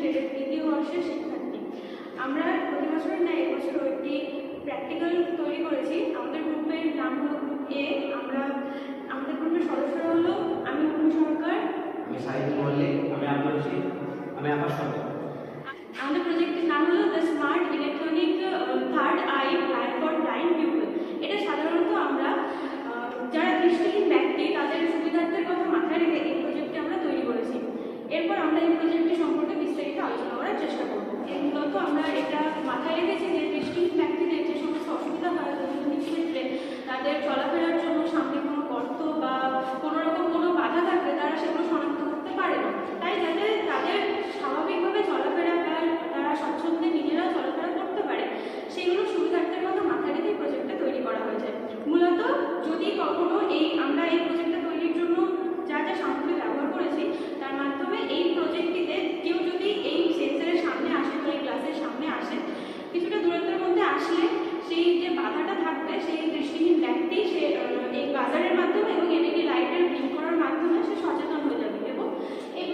গ্রেডের তৃতীয় বর্ষের শিক্ষার্থী। আমরা প্রতি বছরের ন্যায় এবছর একটি প্র্যাকটিক্যাল তৈরি করেছি। আমাদের গ্রুপের নাম হলো গ্রুপ এ। আমাদের গ্রুপের সদস্যরা হলো আমি উর্মি সরকার, আমি সাহিত্য মল্লিক, আমি আব্দুল রশিদ, আমি আকাশ সরকার। আমাদের প্রজেক্টের নাম হলো the smart electronic third eye plan for blind people. এটা সাধারণত আমরা যারা দৃষ্টিহীন ব্যক্তি তাদের সুবিধার্থের কথা মাথায় রেখে এই প্রজেক্টটি আমরা তৈরি করেছি। এরপর আমরা এই প্রজেক্টটি সম্পর্কে বিস্তারিত আলোচনা করার চেষ্টা করব। মূলত আমরা এটা মাথায় রেখেছি যে দৃষ্টিহীন ব্যক্তিদের যে সমস্ত অসুবিধা হয় দৈনন্দিন ক্ষেত্রে তাদের চলাফেরার জন্য সামনে কোনো গর্ত বা কোনো রকম কোনো বাধা থাকলে তারা সেগুলো শনাক্ত করতে পারে না। তাই যাতে তাদের স্বাভাবিকভাবে চলাফেরা বা তারা স্বচ্ছন্দে নিজেরা চলাফেরা করতে পারে সেগুলো সুবিধার্থের কথা মাথায় রেখে এই প্রজেক্টটা তৈরি করা হয়েছে। মূলত যদি কখনো আমরা এই প্রজেক্টটা তৈরির জন্য যা যা সামগ্রী ব্যবহার করেছি তার মাধ্যমে এই প্রজেক্টটিতে কেউ যদি এই সেন্সারের সামনে আসে বা এই ক্লাসের সামনে আসে কিছুটা দূরত্বের মধ্যে আসলে সেই যে বাধাটা থাকবে সেই দৃষ্টিহীন ব্যক্তি সে এই বাজারের মাধ্যমে এবং এলইডি লাইটের ব্লিঙ্ক করার মাধ্যমে সে সচেতন হয়ে যাবে। এবং এই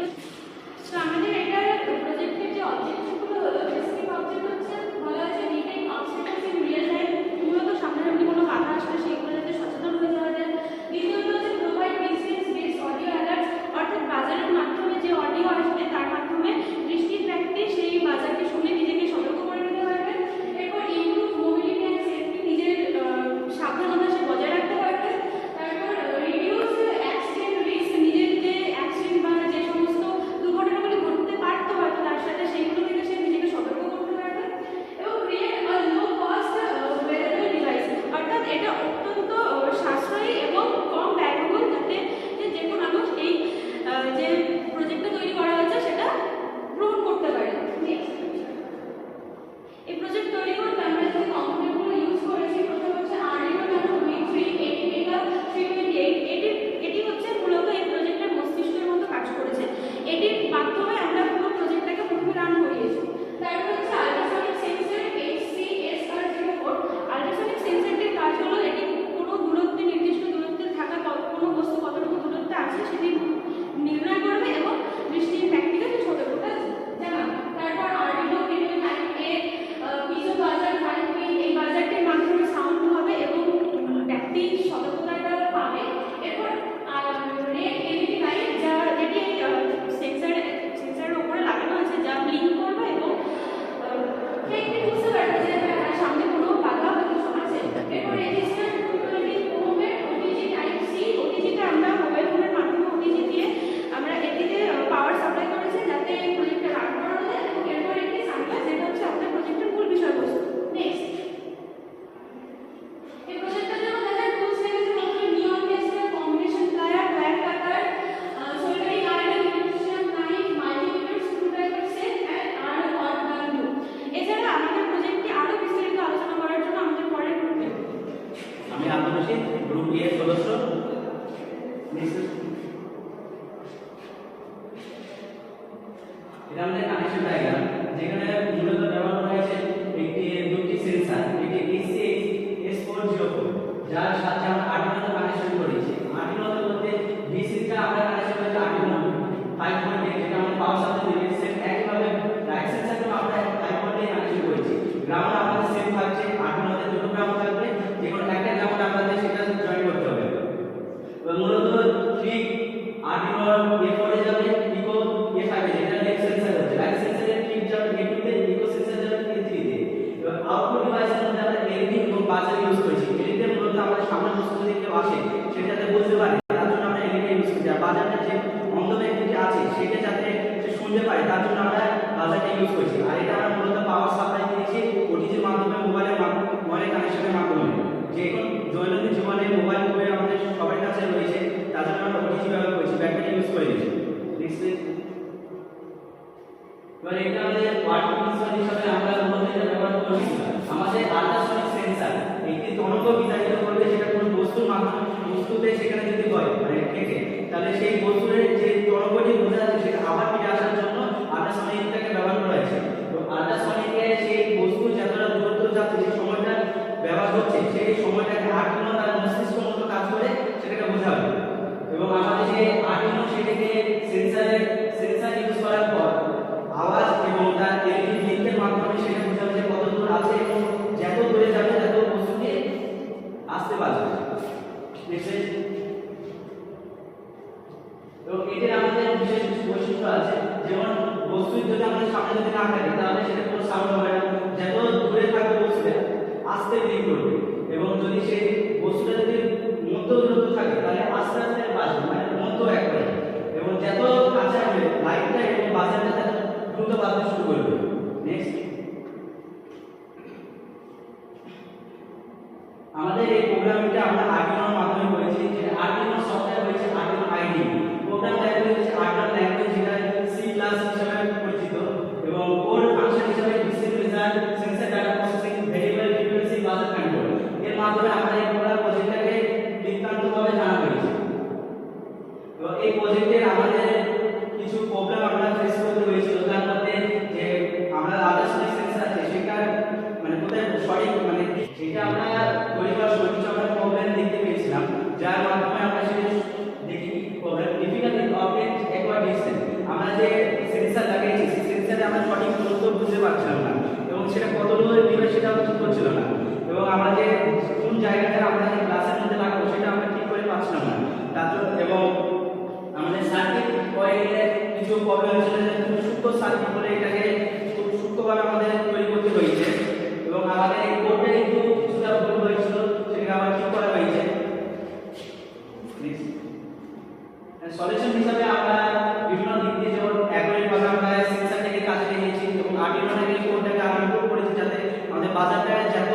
তো আমাদের এটার প্রজেক্টের যে অবজেক্টগুলো হলো বেসিক অবজেক্ট হচ্ছে বলা হয়েছে written obstacles in real time. মূলত সামনাসামনি কোনো বাধা আসলে সেগুলো যাতে সচেতন হয়ে যাওয়া যায়। দ্বিতীয়ত হচ্ছে provide distance based audio alert, অর্থাৎ বাজারের মাধ্যমে যে অডিও আসবে তার মাধ্যমে দৃষ্টিহীন ব্যক্তি সেই বাজারটি শুনে নিজেকে সতর্ক করে নিতে পারবে। এরপর ইমপ্রুভ মোবিলিটি অ্যান্ড সেফটি, নিজের সাবধানতা সে বজায় রাখতে পারবে। তারপর রিডিউস অ্যাক্সিডেন্ট রিস্ক, নিজের যে অ্যাক্সিডেন্ট বা যে সমস্ত দুর্ঘটনাগুলি ঘটতে পারতো হয়তো তার সাথে সেইগুলো থেকে সে নিজেকে সতর্ক করতে পারবে। এবং create a low cost wearable device, অর্থাৎ এটা অত্যন্ত সাশ্রয়ী এবং কম ব্যয়বহুল যাতে যে কোনো মানুষ এই যে প্রজেক্টটা তৈরি করা হয়েছে সেটা গ্রহণ করতে পারে। এই প্রজেক্ট তৈরি করতে আমরা যে কম্পিউটারগুলো ইউজ করেছি প্রথম হচ্ছে আরডিনো ন্যানো V3 328। এটি হচ্ছে মূলত এই প্রজেক্টের মস্তিষ্কের মতো কাজ করেছে। এটির মাধ্যমে আমরা পুরো প্রজেক্টটাকে পুরোপুরি রান করিয়েছি। তারপর হচ্ছে আল্ট্রাসনিক সেন্সর HCSR04। আল্ট্রাসনিক সেন্সরটির কাজ হলো এটি কোনো দূরত্বে নির্দিষ্ট দূরত্বে থাকা কোনো বস্তু কতটুকু দূরত্বে আছে সেটি নির্ণয় করবে এবং দৃষ্টিহীন ব্যক্তিকে সতর্কতা জানাবে। তারপর আরডিনো Uno 9A পিজো বাজার 5 পিন, এই বাজারটির মাধ্যমে সাউন্ড হবে এবং ব্যক্তি সতর্কতাটা পাবে। এরপর রেড এলইডি লাইট যা এটি সেন্সরের উপরে লাগানো আছে যা ব্লিঙ্ক করবে এবং ব্যক্তি বুঝতে পারবে যে সামনে কোনো বাধা বা কিছু আছে। এরপর রেজিস্টার 220 ওহমের ওটিজি টাইপ সি। ওটিজিটা আমরা মোবাইল ফোনের মাধ্যমে ওটিজি দিয়ে আমরা এটিতে পাওয়ার সাপ্লাই করেছি যাতে এই প্রজেক্টটা রান করা যায়। এবং এরপর একটি সানগ্লাস যেটা হচ্ছে আমাদের প্রজেক্টের মূল বিষয়বস্তু। নেক্সট এই প্রজেক্টটার জন্য দেখা টুলস লেগেছে প্রথমে neon tester, combination plier, black cutter, soldering iron, electrician knife, multimeter, screwdriver set আর হট গান গ্লু। এছাড়া আমাদের প্রজেক্টটি আরো বিস্তারিত আলোচনা করার জন্য আমাদের পরের গ্রুপে আমি আব্দুল রশিদ, গ্রুপ এ এর সদস্য। এটা আমাদের কানেকশন ডায়াগ্রাম, যেখানে মূলত ব্যবহার করা হয়েছে দুটি সেন্সর, একটি HCS404 যার সাথে আমরা আর্ডিনো কানেকশন করেছি। আর্ডিনোর মধ্যে V3টা আমরা কানেকশন করেছি আর্ডিনো 5.8, যেটা আমরা পাওয়ার সাথে দিয়েছি। সেম একইভাবে রাইট সেন্সরটাও আমরা 5.8 কানেকশন করেছি। গ্রাউন্ড আমাদের সেম থাকছে, আর্ডিনোতে দুটো গ্রাউন্ড থাকবে, যেকোনো একটা গ্রাউন্ড আমাদের সেটা জয়েন করতে হবে। মূলত ঠিক আর্ডিনো A4 এ যাবে, ইকো A5 এ, যেটা লেফট সেন্সর হচ্ছে। রাইট সেন্সরের ঠিক যাবে A2 তে, ইকো সেন্সর যাবে A3 তে। এবার আউটপুট ডিভাইসের মধ্যে আমরা এলইডি এবং বাজার ইউজ করেছি। এলইডি মূলত আমাদের সামনে বস্তু যদি কেউ আসে সেটাতে বুঝতে পারে, তার জন্য আমরা এলইডি ইউজ করি। আর বাজারটা যে অন্ধ ব্যক্তিটি আছে সেটা যাতে সে শুনতে পারে তার জন্য আমরা বাজারটা ইউজ করেছি। আর এটা আমরা মূলত পাওয়ার সাপ্লাই দিয়েছি ওটিজির মাধ্যমে, মোবাইলের কানেকশনের মাধ্যমে। যে এখন দৈনন্দিন জীবনে মোবাইল ফোনে আমাদের সবার কাছে রয়েছে, তার জন্য আমরা ওটিজি ব্যবহার করেছি, ব্যাটারি ইউজ করে দিয়েছি। নেক্সট এবার এটা আমাদের ওয়াটার প্রিন্সিপাল হিসেবে আমরা মধ্যে ব্যবহার করছি আমাদের আল্ট্রাসনিক সেন্সর। একটি তরঙ্গ বিতাড়িত করবে, সেটা কোনো বস্তুর মাধ্যমে বস্তুতে সেখানে যদি হয় মানে থেকে, তাহলে সেই বস্তুর যে তরঙ্গটি বোঝা যাচ্ছে সেটা আবার ফিরে আসার জন্য আল্ট্রাসনিকটাকে ব্যবহার করা হয়েছে। তো আল্ট্রাসনিকে সেই বস্তু যতটা দূরত্ব যাচ্ছে যে সময়টা ব্যবহার হচ্ছে সেই সময়টাকে আর্ডিনো তার মস্তিষ্ক মতো কাজ করে সেটাকে বোঝাবে। এবং আমাদের যে আর্ডিনো সেটাকে সেন্সর ইউজ করার পর আওয়াজ এটার আমাদের বিশেষ কিছু বৈশিষ্ট্য আছে, যেমন বস্তু যদি আমাদের সামনে যদি না থাকে তাহলে সেটা কোনো সাউন্ড হবে না, যত দূরে থাকবে বস্তুটা আস্তে ব্রেক করবে, এবং যদি সেই বস্তুটা যদি মধ্য দূরত্ব থাকে তাহলে আস্তে আস্তে বাজবে, মানে মধ্য একবারে, এবং যত কাছে হবে লাইটটা এবং বাজারটা তত দ্রুত বাজতে শুরু করবে। নেক্সট, আমাদের এই প্রোগ্রামটা আমরা আর্ডিনোর মাধ্যমে করেছি, যে আর্ডিনো সফটওয়্যার হয়েছে আর্ডিনো আইডি, প্রোগ্রাম ল্যাঙ্গুয়েজ হচ্ছে আর্ডিনো ল্যাঙ্গুয়েজ, যেটা সি প্লাস হিসেবে পরিচিত, এবং কোড ফাংশন হিসেবে decision result, sensor data processing, variable frequency, বাজার কন্ট্রোল। এর মাধ্যমে আমরা এই পুরো প্রজেক্টটাকে বৃত্তান্তভাবে জানা হয়েছে। তো এই প্রজেক্টের আমাদের কিছু প্রবলেম আমরা ফেস করতে হয়েছিল, তার মধ্যে যে আমরা আদার্স সেন্সর আছে সেটা মানে কোথায় সঠিক মানে সেটা আমরা তৈরি করার সময় কিছু আমরা প্রবলেম দেখতে পেয়েছিলাম, যার মাধ্যমে আমরা সেটা দেখি প্রবলেম ডিফিকাল্টি অবজেক্ট অ্যাকোয়ার্ডিনেশন। আমরা যে সেন্সর লাগিয়েছি সেই সেন্সরে আমরা সঠিক দূরত্ব বুঝতে পারছিলাম না, এবং সেটা কত দূরে দিবে সেটা ঠিক হচ্ছিল না, এবং আমরা যে কোন জায়গাটা আমরা যে ক্লাসের মধ্যে লাগাবো সেটা আমরা ঠিক করে পাচ্ছিলাম না। তার জন্য এবং আমাদের সার্কিট কয়েলের কিছু প্রবলেম ছিল, যে খুব সূক্ষ্ম সার্কিট বলে এটাকে খুব সূক্ষ্মভাবে আমাদের তৈরি করতে হয়েছে, এবং আমাদের এই কোডটা একটু কিছুটা ভুল হয়েছিল, সেটাকে আবার ঠিক করা হয়েছে। সলিউশন হিসাবে আমরা বিভিন্ন দিক দিয়ে যেমন অ্যাকুরেটভাবে আমরা সেন্সরটাকে কাজে লাগিয়েছি, এবং আর্ডিনোটাকে কোডটাকে আরো ইমপ্রুভ করেছি, যাতে আমাদের বাজারটা যত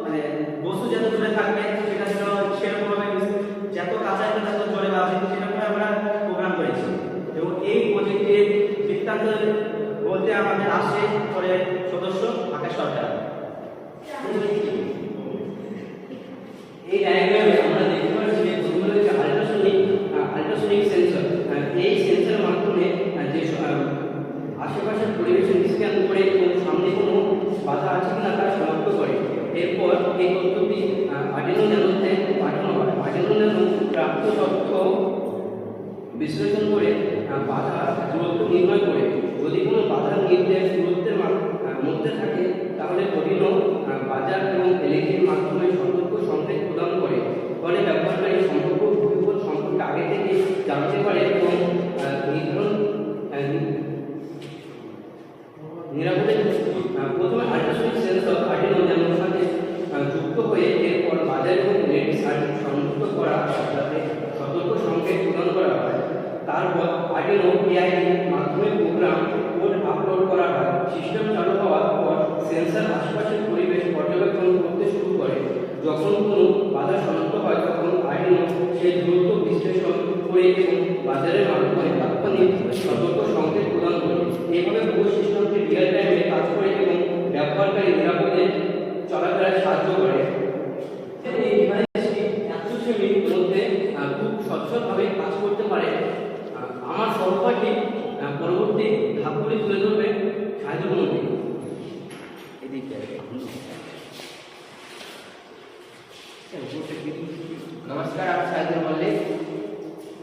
মানে বস্তু যত দূরে থাকবে সেটা যেন সেরকমভাবে যত কাছে আসবে তত জোরে বাজবে, সেরকম আমরা প্রোগ্রাম করেছি। এবং এই প্রজেক্টের বৃত্তান্ত বলতে আমাদের আসছে পরের সদস্য আকাশ সরকার। এই ডায়াগ্রামে আমরা দেখতে পাচ্ছি যে প্রথমে হচ্ছে আল্ট্রাসোনিক সেন্সর। এই সেন্সরের মাধ্যমে যে আশেপাশের পরিবেশের স্ক্যান করে এবং সামনে কোনো বাধা আছে কিনা তা শনাক্ত করে। এরপর এই তথ্যটি আর্ডিনো ন্যানোতে পাঠানো হয়। আর্ডিনো ন্যানো প্রাপ্ত তথ্য বিশ্লেষণ করে বাধা দূরত্ব নির্ণয় করে। যদি কোনো বাধার নির্দেশ দূরত্বের মধ্যে থাকে তাহলে আর্ডিনো বাজার এবং এলইডির মাধ্যমে সতর্ক সংকেত প্রদান করে। ফলে ব্যবহারকারী সম্পর্কে আগে থেকে জানতে পারে এবং নিরাপদে প্রথমে আল্ট্রাসোনিক সেন্সর আর্ডিনো ন্যানোর সাথে যুক্ত হয়ে এরপর বাজার এবং এলইডি সার্কিট সংযুক্ত করা যাতে সতর্ক সংকেত প্রদান করা হয়। তারপর আর্ডিনো এআইডির মাধ্যমে প্রোগ্রাম কোড আপলোড করা হয়। সিস্টেম চালু হওয়ার পর সেন্সর আশেপাশের পরিবেশ পর্যবেক্ষণ করতে শুরু করে। যখন কোনো বাধা শনাক্ত হয় তখন আর্ডিনো সেই দূরত্ব বিশ্লেষণ করে এবং বাজারের মাধ্যমে তাৎক্ষণিক সতর্ক সংকেত প্রদান করে। এইভাবে পুরো সিস্টেমটি রিয়েল টাইমে কাজ করে এবং ব্যবহারকারী নিরাপদে চলাফেরায় সাহায্য করে। এই ডিভাইসটি 100 মিনিটের মধ্যে খুব সচ্ছলভাবে কাজ করতে পারে। আমার সহপাঠী পরবর্তী ধাপগুলি তুলে ধরবে সাহায্য করবে। নমস্কার, আমি সাহিদুল মল্লিক।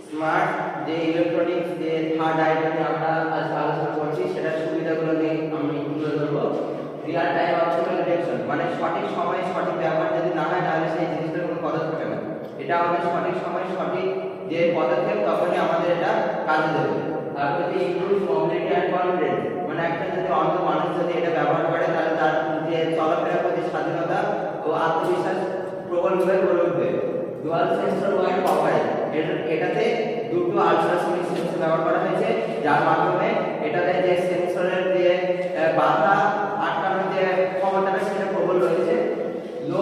স্মার্ট যে ইলেকট্রনিক্স যে থার্ড আইটেম আমরা আজ আলোচনা করছি সেটার সুবিধাগুলো নিয়ে আমি তুলে ধরবো। রিয়াল টাইম অপটিমাল ডিটেকশন মানে সঠিক সময়ে সঠিক ব্যবহার যদি না হয় তাহলে সেই জিনিসটার কোনো কদর থাকে না। এটা আমাদের সঠিক সময়ে সঠিক যে পদক্ষেপ তখনই আমাদের এটা কাজে দেবে। তারপরে যে ইমপ্রুভ মোবিলিটি অ্যান্ড কনফিডেন্স মানে একটা যদি অন্ধ মানুষ যদি এটা ব্যবহার করে তাহলে তার যে চলাফেরার প্রতি স্বাধীনতা ও আত্মবিশ্বাস প্রবলভাবে গড়ে উঠবে। ডুয়াল সেন্সর ওয়াইড কভারেজ এটাতে দুটো আল্ট্রাসোনিক সেন্সর ব্যবহার করা হয়েছে, যার মাধ্যমে এটাতে যে সেন্সরের যে বাধা আটকানোর যে ক্ষমতাটা সেটা প্রবল রয়েছে। লো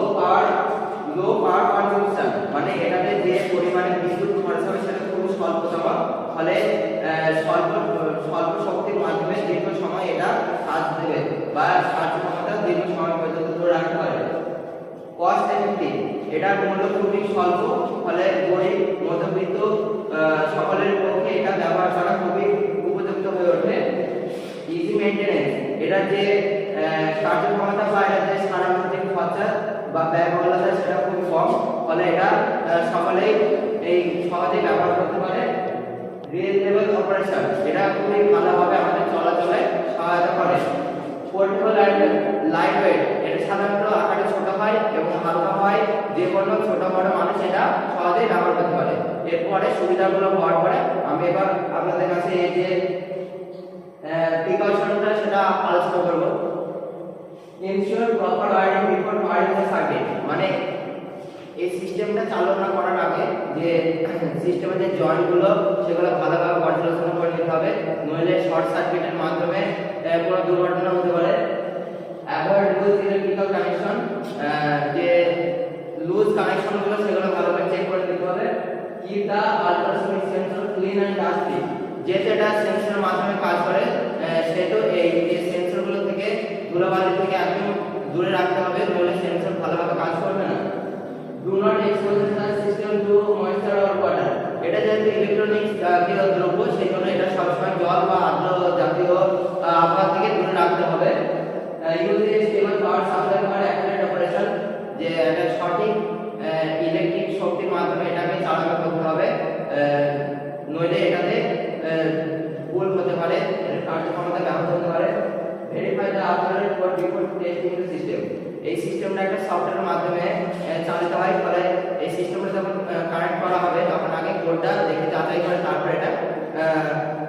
পাওয়ার কনজাম্পশন মানে এটাতে যে পরিমাণে বিদ্যুৎ খরচ হবে সেটা খুব স্বল্পতম, ফলে স্বল্প শক্তির মাধ্যমে দীর্ঘ সময় এটা কাজ দেবে বা কার্যক্ষমতা দীর্ঘ সময় পর্যন্ত ধরে রাখতে পারে। কস্ট এফেক্টিভ এটার মূল্য খুবই স্বল্প, ফলে গরিব মধ্যবিত্ত সকলের পক্ষে এটা ব্যবহার করা খুবই উপযুক্ত হয়ে ওঠে। ইজি মেইনটেনেন্স এটা যে কার্যক্ষমতা বা এটা যে সারাবর্তিক খরচা বা ব্যয়বহুলতা সেটা খুব কম, ফলে এটা সকলেই এই সহজে ব্যবহার করতে পারে। রিজনেবল অপারেশন এটা খুবই ভালোভাবে আমাদের চলাচলে সহায়তা করে। পোর্টেবল অ্যান্ড লাইট ওয়েট এটা সাধারণত আকারে ছোট হয় এবং হালকা হয়, যে কোনো ছোট বড় মানুষ এটা সহজেই ব্যবহার করতে পারে। এরপরে সুবিধাগুলো হওয়ার পরে আমি এবার আপনাদের কাছে এই যে প্রিকশনটা সেটা আলোচনা করব। Ensure proper wiring before wiring the circuit, মানে এই সিস্টেমটা চালু না করার আগে যে সিস্টেমের যে জয়েন্টগুলো সেগুলো ভালোভাবে পর্যালোচনা করে নিতে হবে, নইলে শর্ট সার্কিটের মাধ্যমে কোনো দুর্ঘটনা হতে পারে। অ্যাভয়েড লুজ ইলেকট্রিক্যাল কানেকশন, যে লুজ কানেকশনগুলো সেগুলো ভালোভাবে চেক করে নিতে হবে। Keep the ultrasonic sensor clean and dust free, যেহেতু এটা সেন্সরের মাধ্যমে কাজ করে সেহেতু এই সেন্সরগুলো থেকে ধুলোবালি থেকে একদম দূরে রাখতে হবে, নইলে সেন্সর ভালোভাবে কাজ করবে না। Do not expose the system to moisture or water, এটা যেহেতু ইলেকট্রনিক্স জাতীয় দ্রব্য সেই জন্য এটা সবসময় জল বা আর্দ্র জাতীয় আবহাওয়া থেকে দূরে রাখতে হবে। Use a stable power supply for accurate operation, যে এটা সঠিক ইলেকট্রিক শক্তির মাধ্যমে এটাকে চালনা করতে হবে, নইলে এটাতে ভুল হতে পারে, কার্যক্ষমতা ব্যাহত হতে পারে। Verify the output for before testing the system, এই সিস্টেমটা একটা সফটওয়্যারের মাধ্যমে চালিত হয়, ফলে এই সিস্টেমটা যখন কানেক্ট করা হবে তখন আগে কোডটা দেখে যাচাই করে তারপর এটা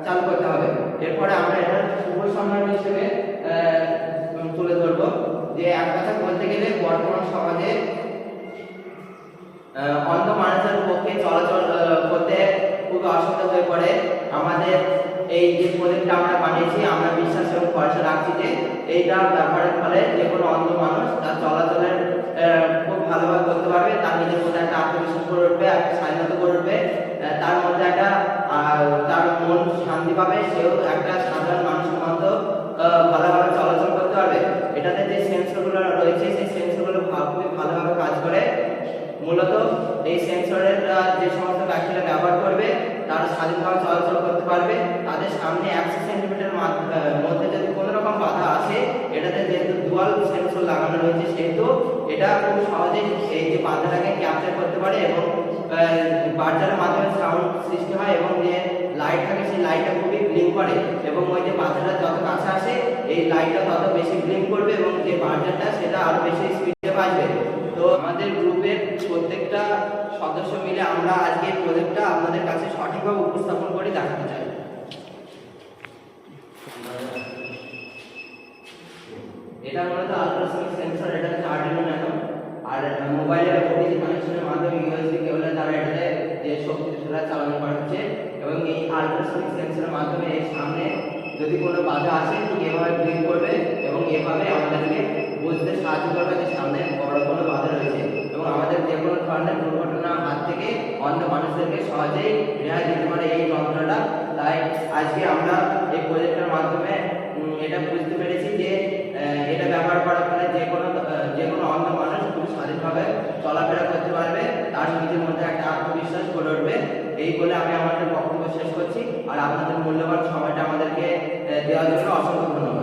চালু করতে হবে। এরপরে আমরা এটা উপসংহার হিসেবে তুলে ধরবো যে এক কথা বলতে গেলে বর্তমান সমাজে অন্ধ মানুষের পক্ষে চলাচল করতে খুব অসুবিধা হয়ে পড়ে। আমাদের এই যে প্রজেক্টটা আমরা বানিয়েছি, আমরা বিশ্বাস এবং ভরসা রাখছি যে এইটা ব্যবহারের ফলে যে কোনো অন্ধ মানুষ তার চলাচলের খুব ভালোভাবে করতে পারবে, তার নিজের মধ্যে একটা আত্মবিশ্বাস করে উঠবে, একটা স্বাধীনতা করে উঠবে, তার মধ্যে একটা তার মন শান্তি পাবে, সেও একটা সাধারণ মানুষের মতো ভালোভাবে চলাচল করতে পারবে। এটাতে যে সেন্সরগুলো রয়েছে সেই সেন্সরগুলো খুবই ভালোভাবে কাজ করে। মূলত এই সেন্সরের যে সমস্ত ব্যক্তিরা ব্যবহার করবে তারা স্বাধীনভাবে চলাচল করতে পারবে। তাদের সামনে 100 সেন্টিমিটার মধ্যে যদি কোনো রকম বাধা আসে, এটাতে যেহেতু ডুয়াল সেন্সর লাগানো রয়েছে সেহেতু এটা খুব সহজেই এই যে বাধাটাকে ক্যাপচার করতে পারে এবং বাজারের মাধ্যমে সাউন্ড সৃষ্টি হয় এবং যে লাইট থাকে সেই লাইটটা খুবই ব্লিঙ্ক করে এবং ওই যে বাজারটা যত কাছে আসে এই লাইটটা তত বেশি ব্লিঙ্ক করবে এবং যে বাজারটা সেটা আরো বেশি স্পিডে বাজবে। তো আমাদের গ্রুপের প্রত্যেকটা সদস্য মিলে আমরা আজকে এই প্রজেক্টটা আপনাদের কাছে সঠিকভাবে উপস্থাপন করে দেখাতে চাই। এটা মূলত আল্ট্রাসোনিক সেন্সর, এটা হচ্ছে আরডুইনো ন্যানো, আর মোবাইলের ওটিজি কানেকশনের মাধ্যমে ইউএসবি কেবলের দ্বারা এটাতে যে শক্তি সেটা চালানো করা হচ্ছে এবং এই আল্ট্রাসোনিক সেন্সরের মাধ্যমে এর সামনে যদি কোনো বাধা আসে ঠিক এভাবে ব্লিঙ্ক করবে এবং এভাবে আমাদেরকে বুঝতে সাহায্য করবে যে সামনে বড় কোনো বাধা রয়েছে এবং আমাদের যে কোনো ধরনের দুর্ঘটনার হাত থেকে অন্য মানুষদেরকে সহজেই রেহাই দিতে পারে এই যন্ত্রটা। তাই আজকে আমরা এই প্রজেক্টের মাধ্যমে এটা বুঝতে পেরেছি যে এটা ব্যবহার করার ফলে যে কোনো অন্ধ মানুষ খুব স্বাধীনভাবে চলাফেরা করতে পারবে, তার নিজের মধ্যে একটা আত্মবিশ্বাস গড়ে উঠবে। এই বলে আমি আমাদের বক্তব্য শেষ করছি, আর আপনাদের মূল্যবান সময়টা আমাদেরকে দেওয়ার জন্য অসংখ্য ধন্যবাদ।